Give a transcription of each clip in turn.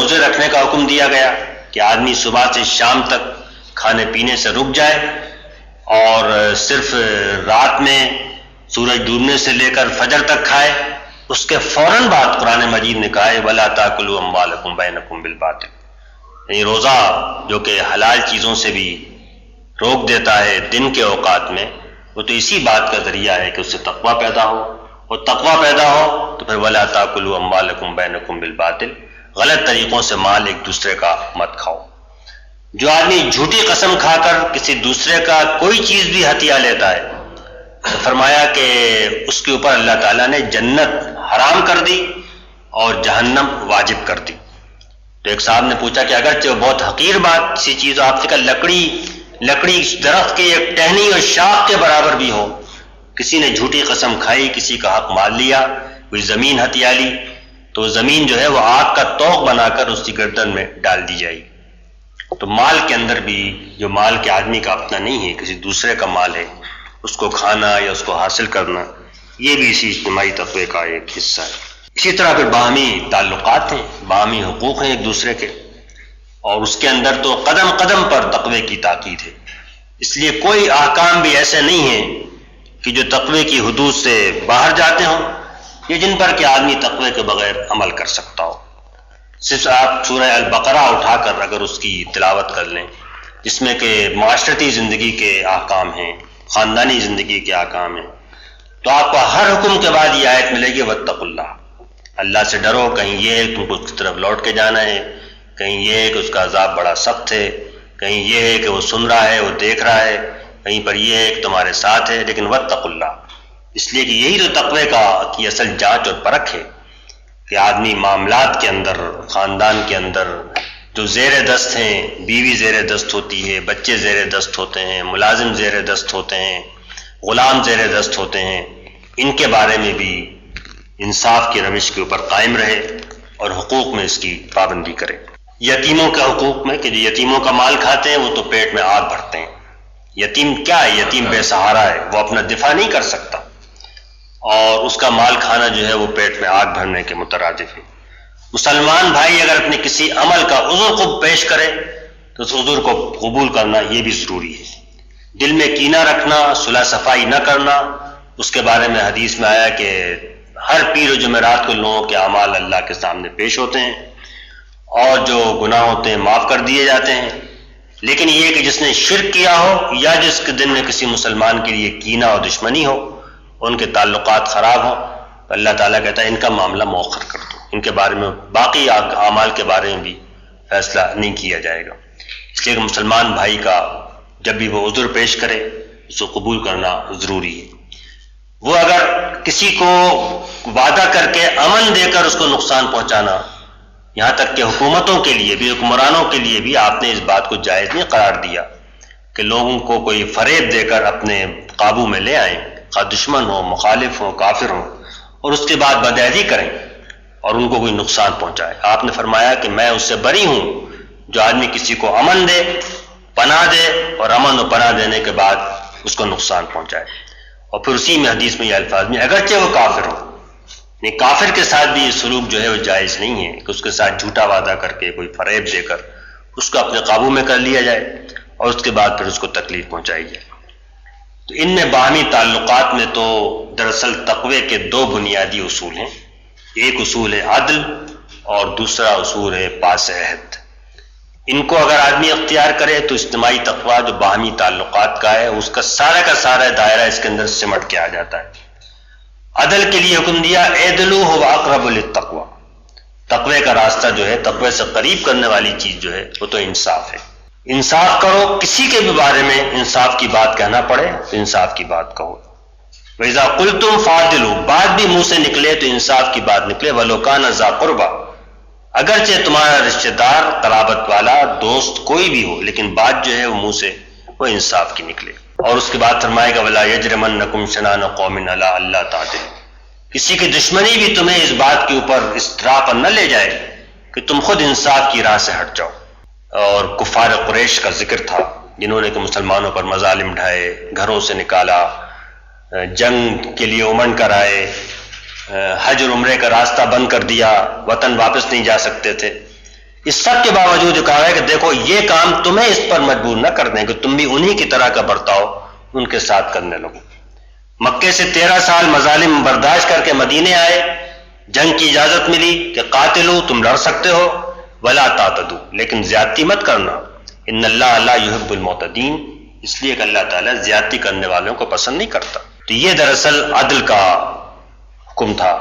روزے رکھنے کا حکم دیا گیا کہ آدمی صبح سے شام تک کھانے پینے سے رک جائے اور صرف رات میں سورج ڈوبنے سے لے کر فجر تک کھائے. اس کے فوراً بعد قرآن مجید نے کہا ہے وَلَا تَأْكُلُوا أَمْوَالَكُمْ بَيْنَكُمْ بِالْبَاطِلِ، یعنی روزہ جو کہ حلال چیزوں سے بھی روک دیتا ہے دن کے اوقات میں، وہ تو اسی بات کا ذریعہ ہے کہ اس سے تقویٰ پیدا ہو، اور تقویٰ پیدا ہو تو پھر وَلَا تَأْكُلُوا أَمْوَالَكُمْ بَيْنَكُمْ بِالْبَاطِلِ، غلط طریقوں سے مال ایک دوسرے کا مت کھاؤ. جو آدمی جھوٹی قسم کھا کر کسی دوسرے کا کوئی چیز بھی ہتھیا لیتا ہے تو فرمایا کہ اس کے اوپر اللہ تعالیٰ نے جنت حرام کر دی اور جہنم واجب کر دی. تو ایک صاحب نے پوچھا کہ اگرچہ وہ بہت حقیر بات کسی چیز آپ سے کہا لکڑی درخت کے ایک ٹہنی اور شاخ کے برابر بھی ہو، کسی نے جھوٹی قسم کھائی، کسی کا حق مال لیا، کوئی زمین ہتھیا لی، تو زمین جو ہے وہ آگ کا توق بنا کر اس کی گردن میں ڈال دی جائے. تو مال کے اندر بھی جو مال کے آدمی کا اپنا نہیں ہے، کسی دوسرے کا مال ہے، اس کو کھانا یا اس کو حاصل کرنا، یہ بھی اسی اجتماعی تقوی کا ایک حصہ ہے. اسی طرح پھر باہمی تعلقات ہیں، باہمی حقوق ہیں ایک دوسرے کے، اور اس کے اندر تو قدم قدم پر تقوی کی تاکید ہے. اس لیے کوئی احکام بھی ایسے نہیں ہیں کہ جو تقوی کی حدود سے باہر جاتے ہوں یا جن پر کہ آدمی تقوی کے بغیر عمل کر سکتا ہو. صرف آپ سورہ البقرہ اٹھا کر اگر اس کی تلاوت کر لیں، جس میں کہ معاشرتی زندگی کے احکام ہیں، خاندانی زندگی کے احکام ہیں، تو آپ کو ہر حکم کے بعد یہ آیت ملے گی واتقوا اللہ، اللہ سے ڈرو. کہیں یہ ہے تم کو اس کی طرف لوٹ کے جانا ہے، کہیں یہ ہے کہ اس کا عذاب بڑا سخت ہے، کہیں یہ ہے کہ وہ سن رہا ہے، وہ دیکھ رہا ہے، کہیں پر یہ ہے کہ تمہارے ساتھ ہے. لیکن واتقوا اللہ، اس لیے کہ یہی تو تقوی کی اصل جانچ اور پرکھ ہے کہ آدمی معاملات کے اندر، خاندان کے اندر جو زیر دست ہیں، بیوی زیر دست ہوتی ہے، بچے زیر دست ہوتے ہیں، ملازم زیر دست ہوتے ہیں، غلام زیر دست ہوتے ہیں، ان کے بارے میں بھی انصاف کی روش کے اوپر قائم رہے اور حقوق میں اس کی پابندی کرے. یتیموں کے حقوق میں کہ جو یتیموں کا مال کھاتے ہیں وہ تو پیٹ میں آگ بھرتے ہیں. یتیم کیا ہے؟ یتیم بے سہارا ہے، وہ اپنا دفاع نہیں کر سکتا، اور اس کا مال کھانا جو ہے وہ پیٹ میں آگ بھرنے کے مترادف ہے. مسلمان بھائی اگر اپنے کسی عمل کا عذر کو پیش کرے تو اس عذر کو قبول کرنا یہ بھی ضروری ہے. دل میں کینہ رکھنا، صلح صفائی نہ کرنا، اس کے بارے میں حدیث میں آیا کہ ہر پیر و جمعرات کو لوگوں کے اعمال اللہ کے سامنے پیش ہوتے ہیں اور جو گناہ ہوتے ہیں معاف کر دیے جاتے ہیں. لیکن یہ کہ جس نے شرک کیا ہو یا جس کے دل میں کسی مسلمان کے لیے کینہ اور دشمنی ہو، ان کے تعلقات خراب ہوں، تو اللہ تعالیٰ کہتا ہے ان کا معاملہ مؤخر کر دو، ان کے بارے میں باقی اعمال کے بارے میں بھی فیصلہ نہیں کیا جائے گا. اس لیے کہ مسلمان بھائی کا جب بھی وہ عذر پیش کرے اس کو قبول کرنا ضروری ہے. وہ اگر کسی کو وعدہ کر کے امن دے کر اس کو نقصان پہنچانا، یہاں تک کہ حکومتوں کے لیے بھی، حکمرانوں کے لیے بھی آپ نے اس بات کو جائز نہیں قرار دیا کہ لوگوں کو کوئی فریب دے کر اپنے قابو میں لے آئیں، خواہ دشمن ہو، مخالف ہو، کافر ہو، اور اس کے بعد بدعہدی کریں اور ان کو کوئی نقصان پہنچائے. آپ نے فرمایا کہ میں اس سے بری ہوں جو آدمی کسی کو امن دے، پناہ دے، اور امن و پناہ دینے کے بعد اس کو نقصان پہنچائے. اور پھر اسی میں حدیث میں یہ الفاظ میں اگرچہ وہ کافر ہو، نہیں، کافر کے ساتھ بھی یہ سلوک جو ہے وہ جائز نہیں ہے کہ اس کے ساتھ جھوٹا وعدہ کر کے کوئی فریب دے کر اس کو اپنے قابو میں کر لیا جائے اور اس کے بعد پھر اس کو تکلیف پہنچائی جائے. تو ان میں باہمی تعلقات میں تو دراصل تقوی کے دو بنیادی اصول ہیں. ایک اصول ہے عدل اور دوسرا اصول ہے پاس عہد. ان کو اگر آدمی اختیار کرے تو اجتماعی تقوی جو باہمی تعلقات کا ہے اس کا سارا دائرہ اس کے اندر سمٹ کے آ جاتا ہے. عدل کے لیے حکم دیا اعدلوا هو اقرب للتقوی، تقوی کا راستہ جو ہے، تقوی سے قریب کرنے والی چیز جو ہے وہ تو انصاف ہے. انصاف کرو، کسی کے بھی بارے میں انصاف کی بات کہنا پڑے تو انصاف کی بات کہو. وَإِذَا قُلْتُمْ فَعْدِلُوا، بات بھی منہ سے نکلے تو انصاف کی بات نکلے. وَلَوْ كَانَ ذَا قُرْبَىٰ، اگرچہ تمہارا رشتہ دار، قرابت والا، دوست کوئی بھی ہو، لیکن بات جو ہے وہ منہ سے وہ انصاف کی نکلے. اور اس کے بعد فرمائے گا وَلَا يَجْرِمَنَّكُمْ شَنَآنُ قَوْمٍ عَلَىٰ أَلَّا تَعْدِلُوا، کسی کی دشمنی بھی تمہیں اس بات کے اوپر اس راہ پر نہ لے جائے کہ تم خود انصاف کی راہ سے ہٹ جاؤ. اور کفار قریش کا ذکر تھا جنہوں نے کہ مسلمانوں پر مظالم ڈھائے، گھروں سے نکالا، جنگ کے لیے امنڈ کرائے، حج اور عمرے کا راستہ بند کر دیا، وطن واپس نہیں جا سکتے تھے. اس سب کے باوجود کہا ہے کہ دیکھو یہ کام تمہیں اس پر مجبور نہ کر دیں کہ تم بھی انہی کی طرح کا برتاؤ ان کے ساتھ کرنے لگو۔ مکے سے 13 سال مظالم برداشت کر کے مدینے آئے، جنگ کی اجازت ملی کہ قاتلو، تم لڑ سکتے ہو، ولا تعتدو، لیکن زیادتی مت کرنا، ان اللہ لا یحب المعتدین، اس لیے کہ اللہ تعالیٰ زیادتی کرنے والوں کو پسند نہیں کرتا۔ تو یہ دراصل عدل کا حکم تھا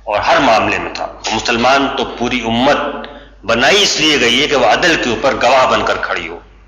اور ہر معاملے میں تھا۔ مسلمان تو پوری امت بنائی اس لیے گئی ہے کہ وہ عدل کے اوپر گواہ بن کر کھڑی ہو۔